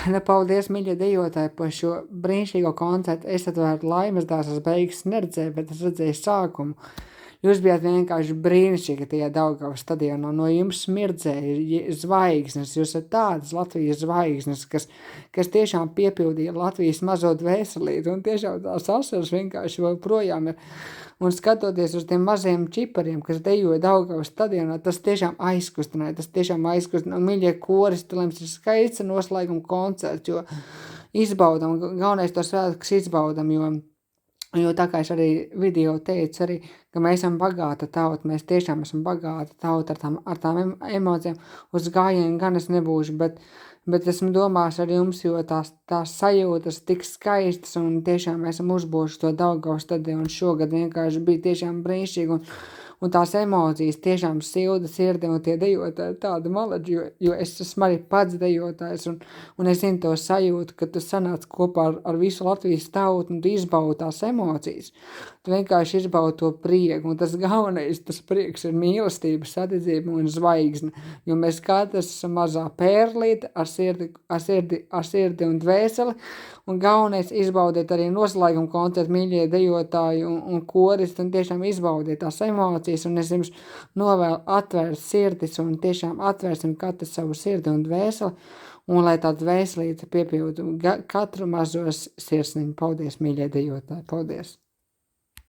Paldies, mīļie dejotāji, par šo brīnišķīgo koncertu. Es atvēru laimes dārzas beigas neredzēju, bet es redzēju sākumu. Jūs bijāt vienkārši brīnišķīgi tajā Daugavas stadionā. No jums smirdzēja zvaigznes. Jūs esat tādas Latvijas zvaigznes, kas tiešām piepildīja Latvijas mazo dvēselīti. Un tiešām tās asaras vienkārši joprojām ir. Un skatoties uz tiem maziem čipariem, kas dejoja Daugavas stadionā, tas tiešām aizkustināja. Un, mīļie koristi, lai mums ir skaists noslēguma koncerts, jo izbaudam, galvenais to svētkus izbaudam, jo tā kā es arī video teicu, arī, ka mēs esam bagāta tauta, mēs tiešām esam bagāta tauta ar tām emocijām. Uz gājienu gan es nebūšu, bet esmu domās ar jums, jo tās sajūtas tik skaistas un tiešām esam uzbūši to Daugavas stadionu. Šogad vienkārši bija tiešām brīnišķīgi un tās emocijas tiešām silda sirdi un tie dejotāji tādi malaģi, jo es esmu arī pats dejotājs un es zinu to sajūtu, ka tu sanāc kopā ar visu Latvijas tautu un tu izbaudi tās emocijas. Tu vienkārši izbaudi to prieku un tas galvenais, tas prieks ir mīlestība, sadedzība un zvaigzne, jo mēs katrs esam mazā pērlīte ar sirdi un dvēseli un galvenais izbaudiet arī noslēguma koncertu, mīļie dejotāji un koristi un tiešām izbaudiet tās emocijas. Un es jums novēlu atvērt sirdis un tiešām atvērsim katru savu sirdi un dvēseli, un lai tā dvēselīte piepildu katru mazo sirsniņu. Paldies, mīļie dejotāji, paldies!